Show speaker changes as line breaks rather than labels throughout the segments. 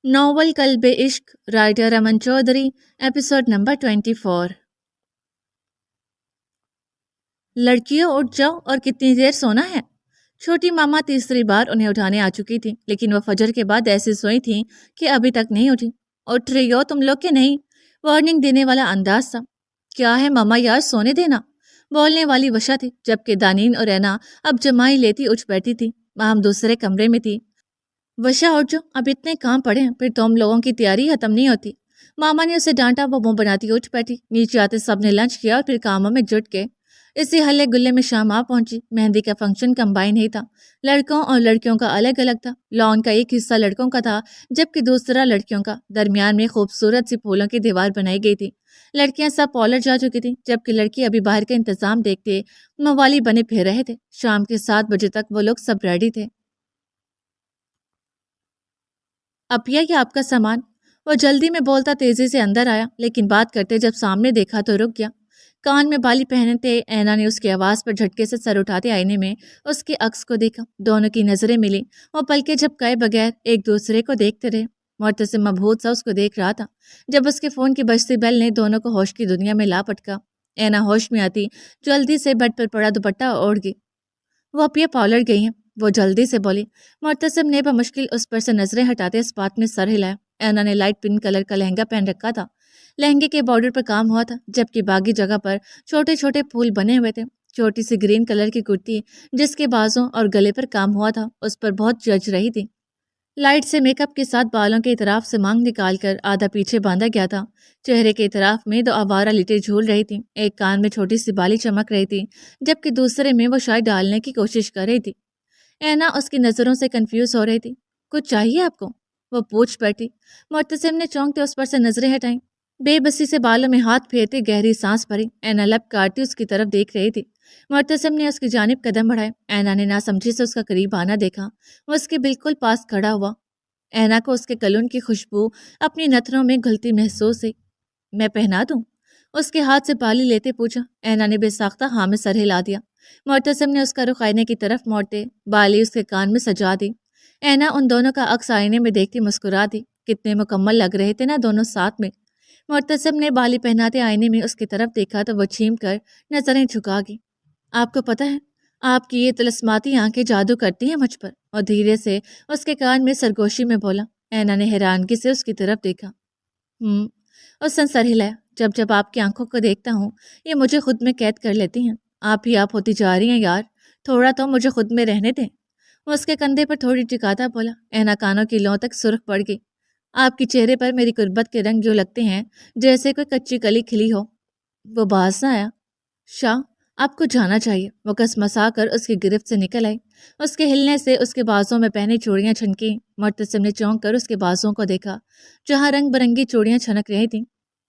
Novel قلب عشق writer امن چودھری ایپیسوڈ نمبر 24 لڑکیوں اٹھ جاؤ اور کتنی دیر سونا ہے۔ چھوٹی ماما تیسری بار انہیں اٹھانے آ چکی تھی، لیکن وہ فجر کے بعد ایسی سوئی تھیں کہ ابھی تک نہیں اٹھی۔ اٹھ رہی ہو تم لوگ کہ نہیں؟ وارننگ دینے والا انداز تھا۔ کیا ہے ماما یار، سونے دینا۔ بولنے والی وشا تھی، جبکہ دانین اور اینا اب جمائی لیتی اٹھ بیٹھی تھی۔ ہم دوسرے کمرے میں تھی۔ وشا اٹھ جو، اب اتنے کام پڑے ہیں، پھر تم لوگوں کی تیاری ختم نہیں ہوتی۔ ماما نے اسے ڈانٹا، وہ منہ بناتی اٹھ بیٹھی۔ نیچے آتے سب نے لنچ کیا اور پھر کاموں میں جٹ گئے۔ اسی ہلے گلے میں شام آ پہنچی۔ مہندی کا فنکشن کمبائن ہی تھا، لڑکوں اور لڑکیوں کا الگ الگ تھا۔ لان کا ایک حصہ لڑکوں کا تھا جبکہ دوسرا لڑکیوں کا۔ درمیان میں خوبصورت سی پھولوں کی دیوار بنائی گئی تھی۔ لڑکیاں سب پارلر جا چکی تھیں جبکہ لڑکی ابھی باہر کا انتظام دیکھتے موالی بنے پھر رہے تھے۔ شام کے 7 بجے تک وہ لوگ سب ریڈی تھے۔ اپیا یہ آپ کا سامان، وہ جلدی میں بولتا تیزی سے اندر آیا، لیکن بات کرتے جب سامنے دیکھا تو رک گیا۔ کان میں بالی پہنتے اینا نے اس کی آواز پر جھٹکے سے سر اٹھاتے آئینے میں اس کے عکس کو دیکھا۔ دونوں کی نظریں ملی۔ وہ پلکیں جھپکائے بغیر ایک دوسرے کو دیکھتے رہے۔ معتصم مبہوت سا اس کو دیکھ رہا تھا جب اس کے فون کی بجتی بیل نے دونوں کو ہوش کی دنیا میں لا پٹکا۔ اینا ہوش میں آتی جلدی سے بیڈ پر پڑا دوپٹہ اوڑھ گئی۔ وہ اپیا پارلر گئی ہیں، وہ جلدی سے بولی۔ معتصم نے بمشکل اس پر سے نظریں ہٹاتے اس بات میں سر ہلایا۔ اینا نے لائٹ پنک کلر کا لہنگا پہن رکھا تھا۔ لہنگے کے بارڈر پر کام ہوا تھا جبکہ باقی جگہ پر چھوٹے چھوٹے پھول بنے ہوئے تھے۔ چھوٹی سی گرین کلر کی کرتی جس کے بازوں اور گلے پر کام ہوا تھا اس پر بہت جچ رہی تھی۔ لائٹ سے میک اپ کے ساتھ بالوں کے اطراف سے مانگ نکال کر آدھا پیچھے باندھا گیا تھا۔ چہرے کے اطراف میں 2 آوارہ لٹیں جھول رہی تھیں۔ ایک کان میں چھوٹی سی بالی چمک رہی تھی جبکہ دوسرے میں وہ شاید ڈالنے کی کوشش کر رہی تھی۔ اینا اس کی نظروں سے کنفیوز ہو رہی تھی۔ کچھ چاہیے آپ کو؟ وہ پوچھ بیٹھی۔ معتصم نے چونکتے اس پر سے نظریں ہٹائیں۔ بے بسی سے بالوں میں ہاتھ پھیرتے گہری سانس بھری۔ اینا لب کاٹتی اس کی طرف دیکھ رہی تھی۔ معتصم نے اس کی جانب قدم بڑھائے۔ اینا نے ناسمجھی سے اس کا قریب آنا دیکھا۔ وہ اس کے بالکل پاس کھڑا ہوا۔ اینا کو اس کے کلون کی خوشبو اپنی نتھنوں میں گھلتی محسوس ہوئی۔ میں پہنا دوں؟ اس کے ہاتھ سے بالی لیتے پوچھا۔ اینا نے بے ساختہ ہاں میں سر ہلا دیا۔ معتصم نے اس کا رخ آئینے کی طرف موڑتے بالی اس کے کان میں سجا دی۔ اینا ان دونوں کا عکس آئینے میں دیکھتی مسکرا دی۔ کتنے مکمل لگ رہے تھے نا دونوں ساتھ میں۔ معتصم نے بالی پہناتے آئینے میں اس کی طرف دیکھا تو وہ چھیم کر نظریں جھکا گئی۔ آپ کو پتہ ہے آپ کی یہ طلسماتی آنکھیں جادو کرتی ہیں مجھ پر، اور دھیرے سے اس کے کان میں سرگوشی میں بولا۔ اینا نے حیرانگی سے اس کی طرف دیکھا۔ اس نے سر ہلایا۔ جب جب آپ کی آنکھوں کو دیکھتا ہوں یہ مجھے خود میں قید کر لیتی ہیں۔ آپ ہی آپ ہوتی جا رہی ہیں یار، تھوڑا تو مجھے خود میں رہنے دیں۔ وہ اس کے کندھے پر تھوڑی ٹکاتا بولا۔ اینا کانوں کی لوں تک سرخ پڑ گئی۔ آپ کی چہرے پر میری قربت کے رنگ یوں لگتے ہیں جیسے کوئی کچی کلی کھلی ہو۔ وہ باز نہ آیا۔ شاہ آپ کو جانا چاہیے۔ وہ کسمسا کر اس کی گرفت سے نکل آئی۔ اس کے ہلنے سے اس کے بازوں میں پہنی چوڑیاں چھنکی۔ معتصم نے چونک کر اس کے بازوں کو دیکھا جہاں رنگ برنگی چوڑیاں چھنک رہی تھیں۔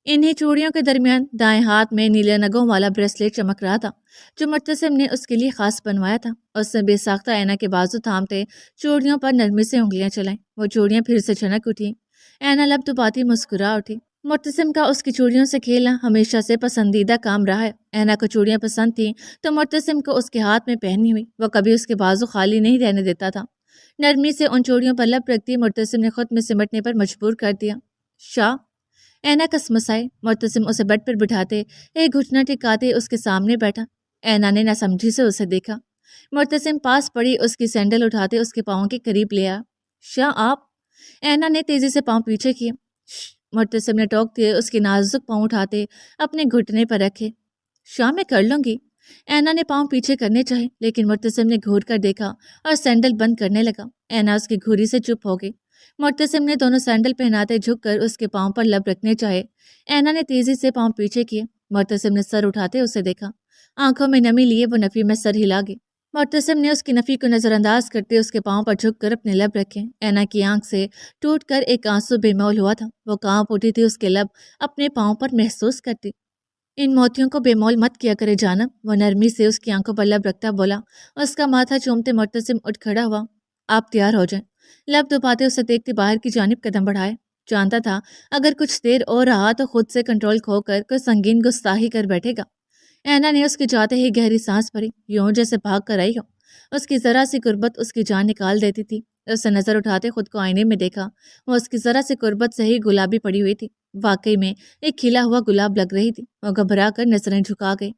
انہی چوڑیوں کے درمیان دائیں ہاتھ میں نیلے نگوں والا بریسلیٹ چمک رہا تھا جو معتصم نے اس کے لیے خاص بنوایا تھا۔ اس نے بے ساختہ اینا کے بازو تھامتے چوڑیوں پر نرمی سے انگلیاں چلائیں۔ وہ چوڑیاں پھر سے چھنک اٹھی۔ اینا لب دباتی مسکرا اٹھی۔ معتصم کا اس کی چوڑیوں سے کھیلنا ہمیشہ سے پسندیدہ کام رہا ہے۔ اینا کو چوڑیاں پسند تھیں تو معتصم کو اس کے ہاتھ میں پہنی ہوئی وہ کبھی اس کے بازو خالی نہیں رہنے دیتا تھا۔ نرمی سے ان چوڑیوں پر لب رکھتی معتصم نے خود میں سمٹنے پر مجبور کر دیا۔ شاہ اینا کسمسائے۔ معتصم اسے بیڈ پر بٹھاتے ایک گھٹنا ٹکاتے اس کے سامنے بیٹھا۔ اینا نے ناسمجھی سے اسے دیکھا۔ معتصم پاس پڑی اس کی سینڈل اٹھاتے اس کے پاؤں کے قریب لے آیا۔ شاہ آپ؟ اینا نے تیزی سے پاؤں پیچھے کیے۔ معتصم نے ٹوکتے اس کے نازک پاؤں اٹھاتے اپنے گھٹنے پر رکھے۔ شاہ میں کر لوں گی۔ اینا نے پاؤں پیچھے کرنے چاہے لیکن معتصم نے گھور کر دیکھا اور سینڈل بند کرنے لگا۔ اینا اس کی گھوری سے چپ ہو گئی۔ معتصم نے دونوں سینڈل پہناتے جھک کر اس کے پاؤں پر لب رکھنے چاہے۔ اینا نے تیزی سے پاؤں پیچھے کیے۔ معتصم نے سر اٹھاتے اسے دیکھا۔ آنکھوں میں نمی لیے وہ نفی میں سر ہلا گئی۔ معتصم نے اس کی نفی کو نظر انداز کرتے اس کے پاؤں پر جھک کر اپنے لب رکھے۔ اینا کی آنکھ سے ٹوٹ کر ایک آنسو بے مول ہوا تھا۔ وہ کانپ اٹھی تھی اس کے لب اپنے پاؤں پر محسوس کرتی۔ ان موتیوں کو بے مول مت کیا کرے جانب، وہ نرمی سے اس کی آنکھوں پر لب رکھتا بولا۔ اس کا ماتھا چومتے معتصم اٹھ کھڑا ہوا۔ آپ تیار ہو جائیں۔ لب دباتے اسے دیکھتے باہر کی جانب قدم بڑھائے۔ جانتا تھا اگر کچھ دیر اور رہا تو خود سے کنٹرول کھو کر کوئی سنگین گستاخی کر بیٹھے گا۔ اینا نے اس کے جاتے ہی گہری سانس بھری، یوں جیسے بھاگ کر آئی ہو۔ اس کی ذرا سی قربت اس کی جان نکال دیتی تھی۔ اس نے نظر اٹھاتے خود کو آئینے میں دیکھا، وہ اس کی ذرا سی قربت سے ہی گلابی پڑی ہوئی تھی، واقعی میں ایک کھلا ہوا گلاب لگ رہی تھی۔ وہ گھبرا کر نظریں جھکا گئی۔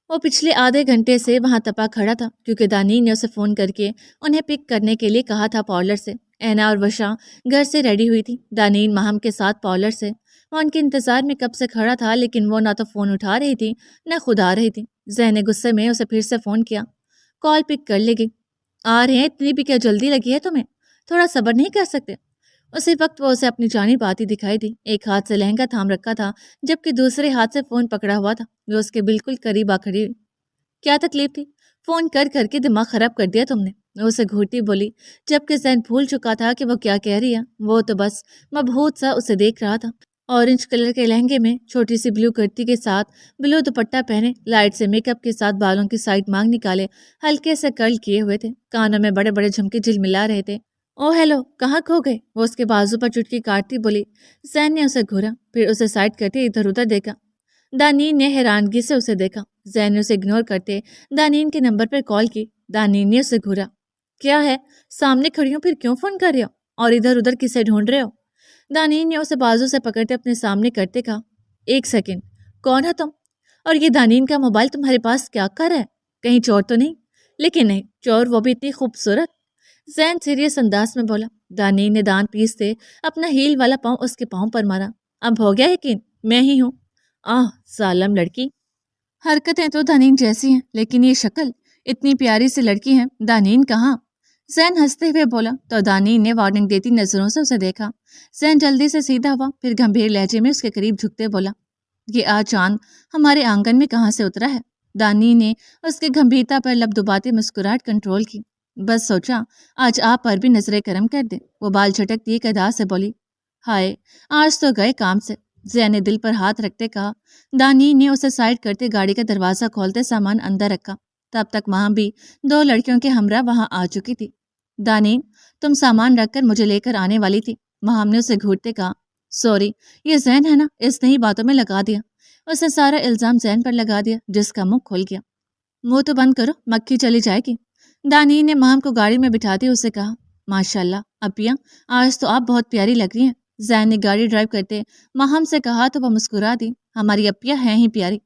وہ پچھلے آدھے گھنٹے سے وہاں تپا کھڑا تھا کیونکہ دانین نے اسے فون کر کے انہیں پک کرنے کے لیے کہا تھا پارلر سے۔ اینا اور وشا گھر سے ریڈی ہوئی تھی، دانین ماہم کے ساتھ پارلر سے۔ وہ ان کے انتظار میں کب سے کھڑا تھا، لیکن وہ نہ تو فون اٹھا رہی تھی نہ خود آ رہی تھی۔ ذہن نے غصے میں اسے پھر سے فون کیا۔ کال پک کر لے گی۔ آ رہے ہیں، اتنی بھی کیا جلدی لگی ہے تمہیں؟ تھوڑا صبر نہیں کر سکتے؟ اسی وقت وہ اسے اپنی جانب آتی دکھائی دی۔ ایک ہاتھ سے لہنگا تھام رکھا تھا جبکہ دوسرے ہاتھ سے فون پکڑا ہوا تھا۔ وہ اس کے بالکل قریب آ کھڑی ہوئی۔ کیا تکلیف تھی؟ فون کر کر کے دماغ خراب کر دیا تم نے، وہ اسے گھورتی بولی، جبکہ ذہن بھول چکا تھا کہ وہ کیا کہہ رہی ہے۔ وہ تو بس مبہوت سا اسے دیکھ رہا تھا۔ اورنج کلر کے لہنگے میں چھوٹی سی بلو کرتی کے ساتھ بلو دوپٹہ پہنے، لائٹ سے میک اپ کے ساتھ بالوں کی سائڈ مانگ نکالے ہلکے سے کرل کیے ہوئے تھے، کانوں میں بڑے بڑے جھمکے جھلملا رہے تھے۔ او ہیلو، کہاں کھو گئے؟ وہ اس کے بازو پر چٹکی کاٹتی بولی۔ ذہن نے اسے گھورا، پھر اسے سائڈ کرتے ادھر ادھر دیکھا۔ دانین نے حیرانگی سے اسے دیکھا۔ ذہن نے اسے اگنور کرتے دانین کے نمبر پر کال کی۔ دانین نے اسے گھورا۔ کیا ہے؟ سامنے کھڑی ہوں، پھر کیوں فون کر رہے ہو؟ اور ادھر ادھر کسے ڈھونڈ رہے ہو؟ دانین نے اسے بازو سے پکڑتے اپنے سامنے کرتے کہا۔ ایک سیکنڈ، کون ہے تم؟ اور یہ دانین کا موبائل تمہارے پاس کیا کر ہے؟ کہیں چور تو نہیں؟ لیکن نہیں، چور وہ بھی اتنی خوبصورت؟ ذہن سیریس انداز میں بولا۔ دانین نے دان پیستے اپنا ہیل والا پاؤں اس کے پاؤں پر مارا۔ اب ہو گیا یقین، میں ہی ہوں؟ آہ ظالم لڑکی، حرکتیں تو دانین جیسی ہیں لیکن یہ شکل، اتنی پیاری سی لڑکی ہے، دانین کہاں؟ ذہن ہنستے ہوئے بولا تو دانین نے وارننگ دیتی نظروں سے اسے دیکھا۔ ذہن جلدی سے سیدھا ہوا، پھر گمبھیر لہجے میں اس کے قریب جھکتے بولا، یہ آج چاند ہمارے آنگن میں کہاں سے اترا ہے؟ دانین نے اس کی گمبھیرتا پر لب دباتے مسکراہٹ کنٹرول کی۔ بس سوچا آج آپ پر بھی نظر کرم کر دے، وہ بال جھٹکتی ایک ادا سے بولی۔ ہائے، آج تو گئے کام سے، ذہن نے دل پر ہاتھ رکھتے کہا۔ دانین نے اسے سائڈ کرتے گاڑی کا دروازہ کھولتے سامان اندر رکھا۔ تب تک وہاں بھی دو لڑکیوں کے ہمراہ وہاں آ چکی تھی۔ دانین، تم سامان رکھ کر مجھے لے کر آنے والی تھی، مہام نے اسے گھورتے کہا۔ سوری، یہ ذہن ہے نا، اس نے ہی باتوں میں لگا دیا۔ اسے سارا الزام ذہن پر لگا دیا جس کا منہ کھل گیا۔ منہ تو بند کرو، مکھی چلی جائے گی۔ دانین نے مہام کو گاڑی میں بٹھاتے اسے کہا۔ ماشاءاللہ اپیا، آج تو آپ بہت پیاری لگ رہی ہیں، ذہن نے گاڑی ڈرائیو کرتے مہام سے کہا تو وہ مسکرا دی۔ ہماری اپیا ہیں ہی پیاری،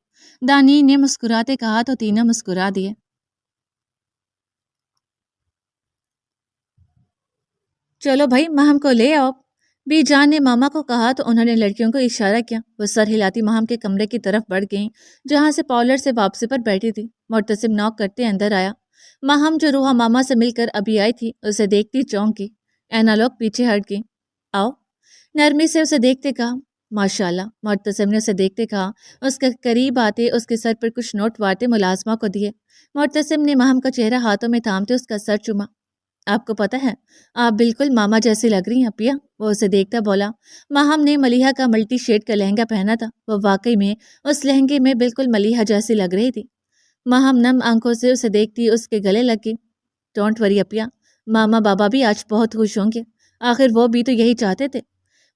دانین نے مسکراتے کہا تو تینوں مسکرا دیے۔ چلو بھائی، مہم کو لے آؤ، بی جان نے ماما کو کہا تو انہوں نے لڑکیوں کو اشارہ کیا۔ وہ سر ہلاتی مہم کے کمرے کی طرف بڑھ گئیں جہاں سے پارلر سے واپسی پر بیٹھی تھی۔ مرتسم نوک کرتے اندر آیا۔ مہم جو روحا ماما سے مل کر ابھی آئی تھی اسے دیکھتی چونک گئی۔ اینا لوگ پیچھے ہٹ گئی۔ آؤ، نرمی سے اسے دیکھتے کہا۔ ماشاءاللہ، مرتسم نے اسے دیکھتے کہا۔ اس کے قریب آتے اس کے سر پر کچھ نوٹ وارتے ملازمہ کو دیے۔ مرتسم نے مہم کا چہرہ ہاتھوں میں تھامتے اس کا سر چوما۔ آپ کو پتہ ہے، آپ بالکل ماما جیسی لگ رہی ہیں اپیا، وہ اسے دیکھتا بولا۔ مہم نے ملیحہ کا ملٹی شیڈ کا لہنگا پہنا تھا، وہ واقعی میں اس لہنگے میں بالکل ملیحہ جیسی لگ رہی تھی۔ مہم نم آنکھوں سے اسے دیکھتی اس کے گلے لگ گئی۔ ڈونٹ وری اپیا، ماما بابا بھی آج بہت خوش ہوں گے، آخر وہ بھی تو یہی چاہتے تھے۔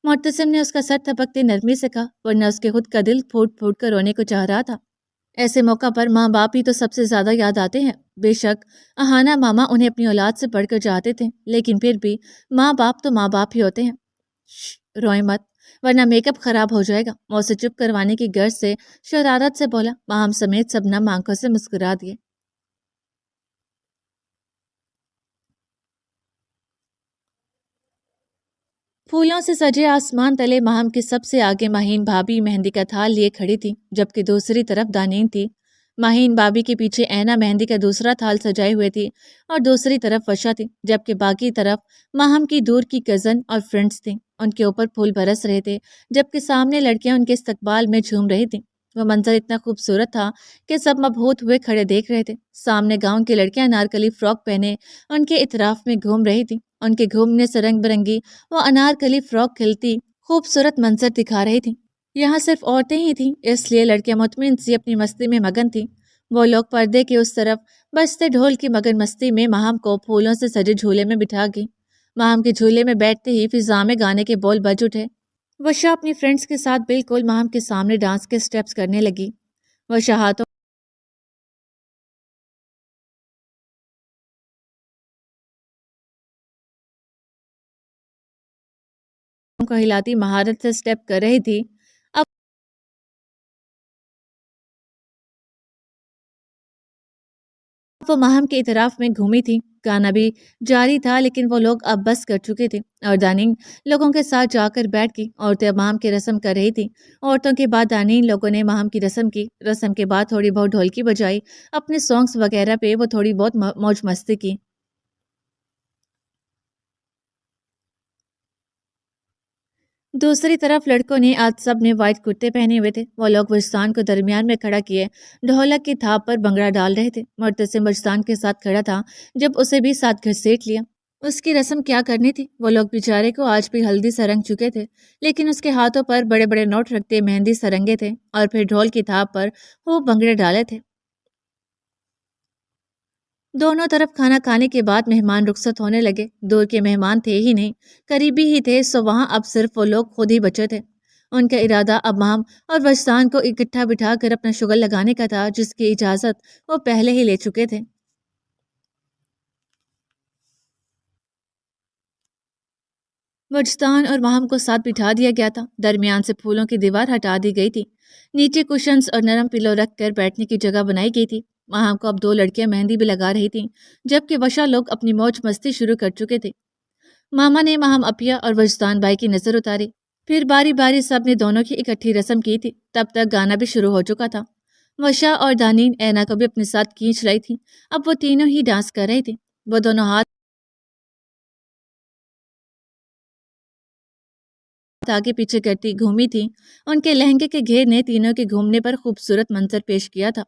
مرتسم نے اس کا سر تھپکتے نرمی سے کہا، ورنہ اس کے خود کا دل پھوٹ پھوٹ کر رونے کو چاہ رہا تھا۔ ایسے موقع پر ماں باپ ہی تو سب سے زیادہ یاد آتے ہیں۔ بے شک اہانا ماما انہیں اپنی اولاد سے بڑھ کر چاہتے تھے، لیکن پھر بھی ماں باپ تو ماں باپ ہی ہوتے ہیں۔ روئے مت، ورنہ میک اپ خراب ہو جائے گا، وہ اسے چپ کروانے کی غرض سے شرارت سے بولا۔ ماہم سمیت سب نم آنکھوں سے مسکرا دیے۔ پھولوں سے سجے آسمان تلے مہم کے سب سے آگے ماہین بھابھی مہندی کا تھال لیے کھڑی تھی، جبکہ دوسری طرف دانین تھی۔ ماہین بھابھی کے پیچھے اینا مہندی کا دوسرا تھال سجائے ہوئے تھی اور دوسری طرف وشا تھی، جبکہ باقی طرف مہم کی دور کی کزن اور فرینڈز تھیں۔ ان کے اوپر پھول برس رہے تھے جبکہ سامنے لڑکیاں ان کے استقبال میں جھوم رہی تھیں۔ وہ منظر اتنا خوبصورت تھا کہ سب مبہوت ہوئے کھڑے دیکھ رہے تھے۔ سامنے گاؤں کی لڑکیاں نارکلی فراک پہنے ان کے اطراف میں گھوم رہی تھیں۔ ان کے گھومنے سے رنگ برنگی وہ انارکلی فراک کھلتی خوبصورت منظر دکھا رہی تھیں۔ یہاں صرف عورتیں ہی تھیں، اس لیے لڑکیاں مطمئن سی اپنی مستی میں مگن تھیں۔ وہ لوگ پردے کے اس طرف بجتے ڈھول کی مگن مستی میں مہم کو پھولوں سے سجے جھولے میں بٹھا گئی۔ مہم کے جھولے میں بیٹھتے ہی فضا میں گانے کے بول بج اٹھے۔ وشا اپنی فرینڈز کے ساتھ بالکل مہم کے سامنے ڈانس کے سٹیپس کرنے لگی۔ وہ شہادتوں کو ہلاتی مہارت سے سٹیپ کر رہی تھی۔ اب وہ ماہم کے اطراف میں گھومی تھی۔ گانا بھی جاری تھا لیکن وہ لوگ اب بس کر چکے تھے اور دانین لوگوں کے ساتھ جا کر بیٹھ گئی۔ عورتیں اب ماہم کی رسم کر رہی تھی۔ عورتوں کے بعد دانین لوگوں نے ماہم کی رسم کی۔ رسم کے بعد تھوڑی بہت ڈھولکی بجائی، اپنے سانگز وغیرہ پہ وہ تھوڑی بہت موج مستی کی۔ دوسری طرف لڑکوں نے آج سب نے وائٹ کرتے پہنے ہوئے تھے۔ وہ لوگ وجدان کو درمیان میں کھڑا کیے ڈھولک کی تھاپ پر بنگڑا ڈال رہے تھے۔ مرتسم وجدان کے ساتھ کھڑا تھا جب اسے بھی ساتھ گھسیٹ لیا۔ اس کی رسم کیا کرنی تھی؟ وہ لوگ بیچارے کو آج بھی ہلدی سے رنگ چکے تھے، لیکن اس کے ہاتھوں پر بڑے بڑے نوٹ رکھتے مہندی سے رنگے تھے اور پھر ڈھول کی تھاپ پر وہ بنگڑے ڈالے تھے۔ دونوں طرف کھانا کھانے کے بعد مہمان رخصت ہونے لگے۔ دور کے مہمان تھے ہی نہیں، قریبی ہی تھے، سو وہاں اب صرف وہ لوگ خود ہی بچے تھے۔ ان کا ارادہ اب ماہم اور وجدان کو اکٹھا بٹھا کر اپنا شغل لگانے کا تھا، جس کی اجازت وہ پہلے ہی لے چکے تھے۔ وجدان اور ماہم کو ساتھ بٹھا دیا گیا تھا۔ درمیان سے پھولوں کی دیوار ہٹا دی گئی تھی۔ نیچے کشنز اور نرم پلو رکھ کر بیٹھنے کی جگہ بنائی گئی تھی۔ ماہم کو اب دو لڑکیاں مہندی بھی لگا رہی تھیں، جبکہ وشا لوگ اپنی موج مستی شروع کر چکے تھے۔ ماما نے ماہم اپیا اور وجدان بھائی کی نظر اتاری، پھر باری باری سب نے دونوں کی اکٹھی رسم کی تھی۔ تب تک گانا بھی شروع ہو چکا تھا۔ وشا اور دانین اینا کو بھی اپنے ساتھ کھینچ رہی تھی۔ اب وہ تینوں ہی ڈانس کر رہی تھی۔ وہ دونوں ہاتھ آگے پیچھے کرتی گھومی تھی۔ ان کے لہنگے کے گھیر نے تینوں کے گھومنے پر خوبصورت منظر پیش کیا تھا۔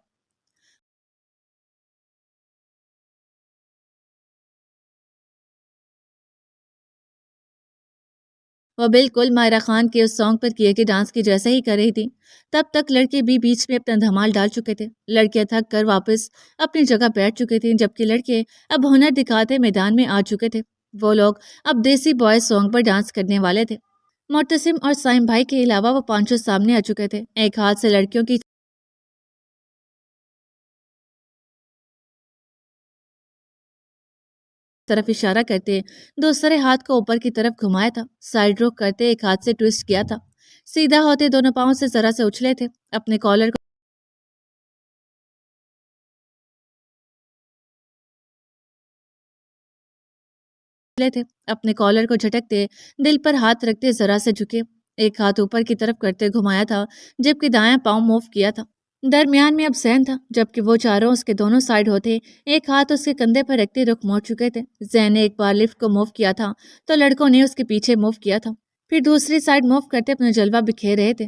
وہ بالکل مائرہ خان کے اس سانگ پر کیے گئے ڈانس کی جیسا ہی کر رہی تھی۔ تب تک لڑکے بھی بیچ میں اپنا دھمال ڈال چکے تھے۔ لڑکیاں تھک کر واپس اپنی جگہ بیٹھ چکے تھے، جبکہ لڑکے اب ہنر دکھاتے میدان میں آ چکے تھے۔ وہ لوگ اب دیسی بوائے سانگ پر ڈانس کرنے والے تھے۔ معتصم اور سائم بھائی کے علاوہ وہ پانچوں سامنے آ چکے تھے۔ ایک ہاتھ سے لڑکیوں کی طرف اشارہ کرتے دوسرے ہاتھ کو اوپر کی طرف گھمایا تھا۔ سائیڈ رخ کرتے ایک ہاتھ سے ٹویسٹ کیا تھا۔ سیدھا ہوتے دونوں پاؤں سے ذرا سے اچھلے تھے۔ اپنے کالر کو اپنے کالر کو جھٹکتے دل پر ہاتھ رکھتے ذرا سے جھکے، ایک ہاتھ اوپر کی طرف کرتے گھمایا تھا، جبکہ دایاں پاؤں موو کیا تھا۔ درمیان میں اب زین تھا، جبکہ وہ چاروں اس کے دونوں سائیڈ ہوتے ایک ہاتھ اس کے کندھے پر رکھتے رخ موڑ چکے تھے۔ زین نے ایک بار لفٹ کو موو کیا تھا تو لڑکوں نے اس کے پیچھے موو کیا تھا، پھر دوسری سائیڈ موو کرتے اپنا جلوہ بکھیر رہے تھے۔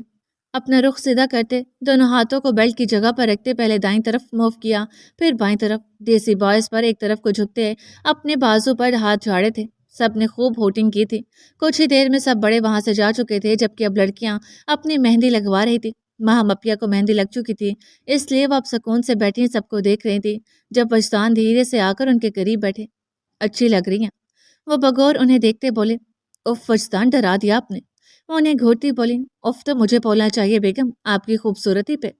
اپنا رخ سیدھا کرتے دونوں ہاتھوں کو بیلٹ کی جگہ پر رکھتے پہلے دائیں طرف موو کیا، پھر بائیں طرف۔ دیسی بوائز پر ایک طرف کو جھکتے اپنے بازو پر ہاتھ جھاڑے تھے۔ سب نے خوب ہوٹنگ کی تھی۔ کچھ ہی دیر میں سب بڑے وہاں سے جا چکے تھے، جبکہ اب لڑکیاں اپنی مہندی لگوا رہی تھی۔ ماہم اپیا کو مہندی لگ چکی تھی، اس لیے وہ اب سکون سے بیٹھی سب کو دیکھ رہی تھی۔ جب وجدان دھیرے سے آ کر ان کے قریب بیٹھے۔ اچھی لگ رہی ہیں، وہ بغور انہیں دیکھتے بولے۔ اف وجدان، ڈرا دیا آپ نے۔ وہ انہیں گھورتی بولی، اف تو مجھے بولنا چاہیے بیگم، آپ کی خوبصورتی پہ۔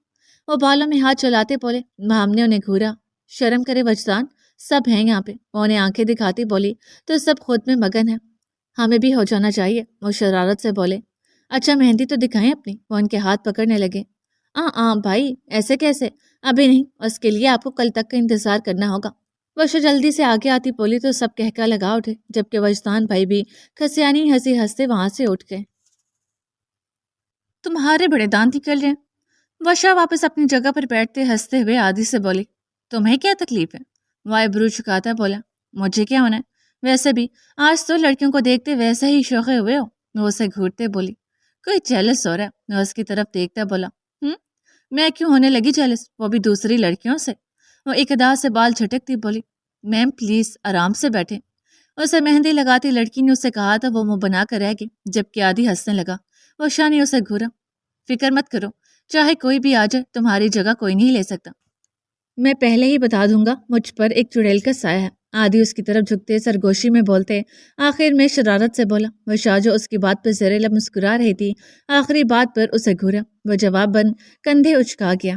وہ بالوں میں ہاتھ چلاتے بولے۔ ماہم نے انہیں گھورا۔ شرم کرے وجدان، سب ہیں یہاں پہ۔ وہ انہیں آنکھیں دکھاتی بولی، تو سب خود میں مگن ہے، ہمیں بھی ہو جانا چاہیے۔ وہ شرارت سے بولے۔ اچھا مہندی تو دکھائیں اپنی۔ وہ ان کے ہاتھ پکڑنے لگے۔ بھائی ایسے کیسے؟ ابھی نہیں، اس کے لیے آپ کو کل تک کا انتظار کرنا ہوگا۔ وشا جلدی سے آگے آتی بولی تو سب کہکا لگا اٹھے، جبکہ وجدان بھائی بھی کھسیانی ہنسی ہنستے وہاں سے اٹھ گئے۔ تمہارے بڑے دانت نکل رہے ہیں۔ وشا واپس اپنی جگہ پر بیٹھتے ہنستے ہوئے عادی سے بولی۔ تمہیں کیا تکلیف ہے؟ وہ ابرو چکاتا بولا۔ مجھے کیا ہونا ہے؟ ویسے بھی آج تو لڑکیوں کو دیکھتے ویسے ہی شوقے ہوئے ہو۔ وہ اسے گھورتے بولی۔ کوئی جیلس ہو رہا ہے؟ وہ اس کی طرف دیکھتا بولا۔ میں کیوں ہونے لگی جیلس، وہ بھی دوسری لڑکیوں سے؟ وہ ایک ادا سے بال جھٹکتی بولی۔ میم پلیز آرام سے بیٹھیں۔ اسے مہندی لگاتی لڑکی نے اسے کہا تو وہ منہ بنا کر رہ گئی، جبکہ آدھی ہنسنے لگا۔ وشا نے اسے گھورا۔ فکر مت کرو، چاہے کوئی بھی آ جائے تمہاری جگہ کوئی نہیں لے سکتا۔ میں پہلے ہی بتا دوں گا، مجھ پر ایک چڑیل کا سایہ ہے۔ آدھی اس کی طرف جھکتے سرگوشی میں بولتے آخر میں شرارت سے بولا۔ وشا جو اس کی بات پر زیر لب مسکرا رہی تھی، آخری بات پر اسے گھورا۔ وہ جواب بند کندھے اچکا گیا۔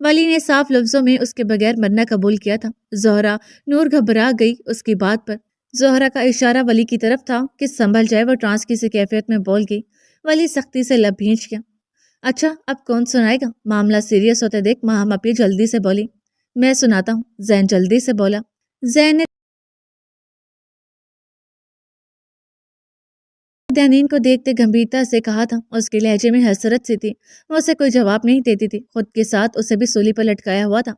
ولی نے صاف لفظوں میں اس کے بغیر مرنا قبول کیا تھا۔ زہرا نور گھبرا گئی اس کی بات پر۔ زہرا کا اشارہ ولی کی طرف تھا کہ سنبھل جائے، وہ ٹرانس کسی کیفیت میں بول گئی۔ ولی سختی سے لب بھینچ گیا۔ اچھا اب کون سنائے گا؟ معاملہ سیریس ہوتے دیکھ ماہم اپی جلدی سے بولی۔ میں سناتا ہوں، زین جلدی سے بولا۔ زین نے دانین کو دیکھتے گمبھیرتا سے کہا تھا، اس کے لہجے میں حسرت سی تھی۔ وہ اسے کوئی جواب نہیں دیتی تھی، خود کے ساتھ اسے بھی سولی پر لٹکایا ہوا تھا۔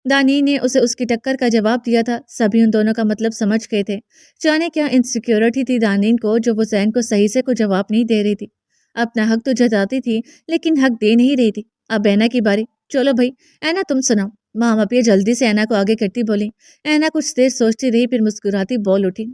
دانی نے اسے اس کی ٹکر کا جواب دیا تھا۔ سبھی ان دونوں کا مطلب سمجھ گئے تھے۔ جانے کیا انسیکیورٹی تھی دانین کو جو وہ زین کو صحیح سے کوئی جواب نہیں دے رہی تھی۔ اپنا حق تو جتاتی تھی لیکن حق دے نہیں رہی تھی۔ اب اینا کی باری۔ چلو بھائی اینا تم سناؤ۔ ماں اپیہ جلدی سے اینا کو آگے کرتی بولی۔ اینا کچھ دیر سوچتی رہی، پھر مسکراتی بول اٹھی۔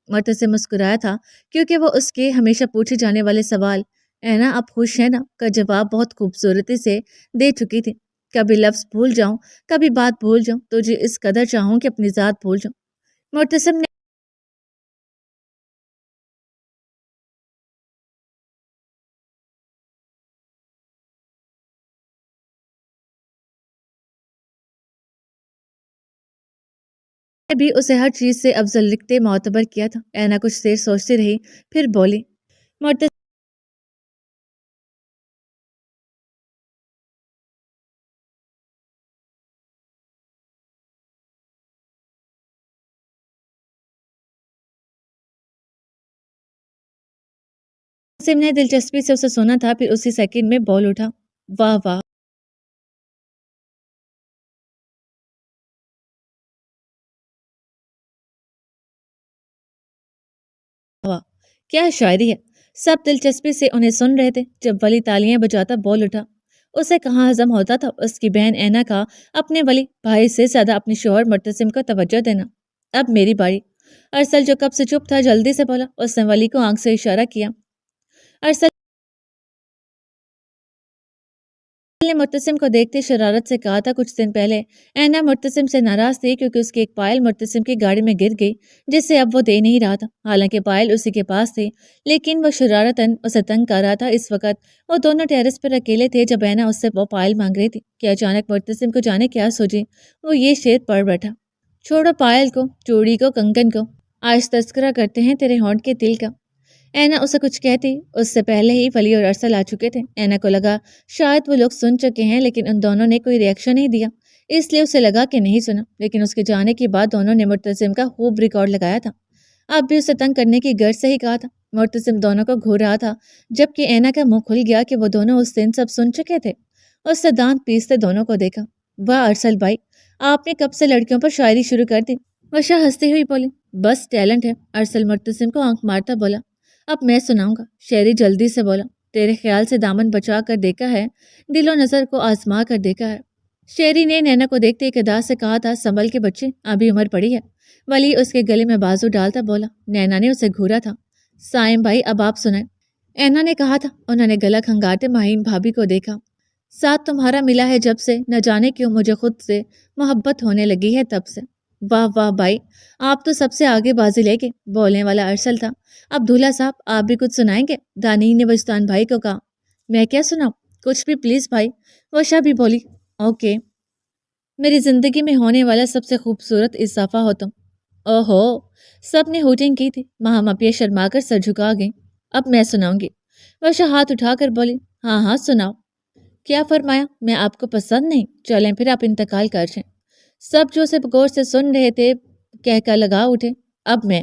مرتے سے مسکرایا تھا کیونکہ وہ اس کے ہمیشہ پوچھے جانے والے سوال اینا اب خوش ہے نا کا جواب بہت خوبصورتی سے دے چکی تھی۔ کبھی لفظ بھول جاؤں، کبھی بات بھول جاؤں، تجھے اس قدر چاہوں کہ اپنی ذات بھول جاؤں۔ مرتسم نے بھی اسے ہر چیز سے افضل لکھتے معتبر کیا تھا۔ اینا کچھ دیر سوچتی رہی، پھر بولی۔ مرتسم نے دلچسپی سے اسے سنا تھا، پھر اسی سیکنڈ میں بول اٹھا، واہ واہ واہ، کیا شاعری ہے۔ سب دلچسپی سے انہیں سن رہے تھے جب ولی تالیاں بجاتا بول اٹھا۔ اسے کہاں ہضم ہوتا تھا اس کی بہن اینا کا اپنے ولی بھائی سے زیادہ اپنے شوہر مرتسم کو توجہ دینا۔ اب میری باری۔ ارسل جو کب سے چپ تھا جلدی سے بولا۔ اس نے ولی کو آنکھ سے اشارہ کیا۔ ارسل نے مرتسم کو دیکھتے شرارت سے کہا تھا، کچھ دن پہلے اینا مرتسم سے ناراض تھی کیونکہ اس کی ایک پائل مرتسم کی گاڑی میں گر گئی جسے اب وہ دے نہیں رہا تھا، حالانکہ پائل اسی کے پاس تھی، لیکن وہ شرارتاً اسے تنگ کر رہا تھا۔ اس وقت وہ دونوں ٹیرس پر اکیلے تھے جب اینا اس سے وہ پائل مانگ رہی تھی کہ اچانک مرتسم کو جانے کیا سوچی وہ یہ شعر پڑھ بیٹھا۔ چھوڑو پائل کو، چوڑی کو، کنگن کو، آج تذکرہ کرتے ہیں تیرے ہونٹ کے دل کا۔ اینا اسے کچھ کہتی اس سے پہلے ہی ولی اور ارسل آ چکے تھے۔ اینا کو لگا شاید وہ لوگ سن چکے ہیں، لیکن ان دونوں نے کوئی ریاکشن نہیں دیا، اس لیے اسے لگا کہ نہیں سنا، لیکن اس کے جانے کے بعد دونوں نے مرتسم کا خوب ریکارڈ لگایا تھا۔ اب بھی اسے تنگ کرنے کی غرض سے ہی کہا تھا۔ مرتسم دونوں کو گھور رہا تھا جبکہ اینا کا منہ کھل گیا کہ وہ دونوں اس دن سب سن چکے تھے۔ اس سے دانت پیستے دونوں کو دیکھا۔ واہ ارسل بھائی، آپ نے کب سے لڑکیوں پر شاعری شروع کر دی؟ وشا ہنستی ہوئی بولی۔ بس ٹیلنٹ ہے، ارسل مرتسم کو آنکھ مارتا بولا۔ اب میں سناؤں گا، شعری جلدی سے بولا۔ تیرے خیال سے دامن بچا کر دیکھا ہے، دل و نظر کو آزما کر دیکھا ہے۔ شعری نے نینا کو دیکھتے ایک ادا سے کہا تھا، سنبھل کے بچے، ابھی عمر پڑی ہے۔ ولی اس کے گلے میں بازو ڈالتا بولا۔ نینا نے اسے گھورا تھا۔ سائم بھائی اب آپ سنائیں، اینا نے کہا تھا۔ انہوں نے گلا کھنگاتے مہین بھابھی کو دیکھا۔ ساتھ تمہارا ملا ہے جب سے، نہ جانے کیوں مجھے خود سے محبت ہونے لگی ہے تب سے۔ واہ واہ بھائی، آپ تو سب سے آگے بازی لے کے بولنے والا ارسل تھا۔ اب دھولا صاحب آپ بھی کچھ سنائیں گے؟ دانین نے وجدان بھائی کو کہا۔ میں کیا سناؤں؟ کچھ بھی پلیز بھائی، وشا بھی بولی۔ اوکے، میری زندگی میں ہونے والا سب سے خوبصورت اضافہ ہو تم۔ اوہو، سب نے ہوٹنگ کی تھی۔ ماہم اپیہ شرما کر سر جھکا گئی۔ اب میں سناؤں گی۔ وشا ہاتھ اٹھا کر بولی۔ ہاں ہاں سناؤ۔ کیا فرمایا؟ میں آپ کو پسند نہیں؟ چلیں پھر آپ انتقال کر جائیں۔ سب جو اسے غور سے سن رہے تھے کہہ کر لگا اٹھے۔ اب میں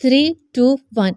3, 2, 1।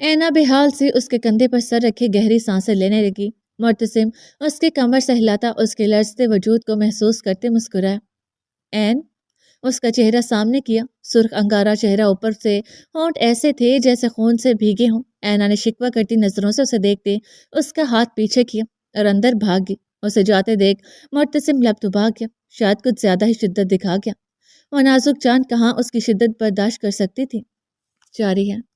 اینا بےحال سے اس کے کندھے پر سر رکھے گہری سانسیں لینے لگی۔ معتصم اس کے کمر سے ہلاتا اس کے لرزتے وجود کو محسوس کرتے مسکرایا۔ این اس کا چہرہ سامنے کیا، سرخ انگارہ چہرہ، اوپر سے ہونٹ ایسے تھے جیسے خون سے بھیگے ہوں۔ اینا نے شکوہ کرتی نظروں سے اسے دیکھتے اس کا ہاتھ پیچھے کیا اور اندر بھاگ گئی۔ اسے جاتے دیکھ معتصم لب دبا گیا، شاید کچھ زیادہ ہی شدت دکھا گیا۔ وہ نازک جان کہاں اس کی شدت برداشت کر سکتی تھی۔ جاری ہے۔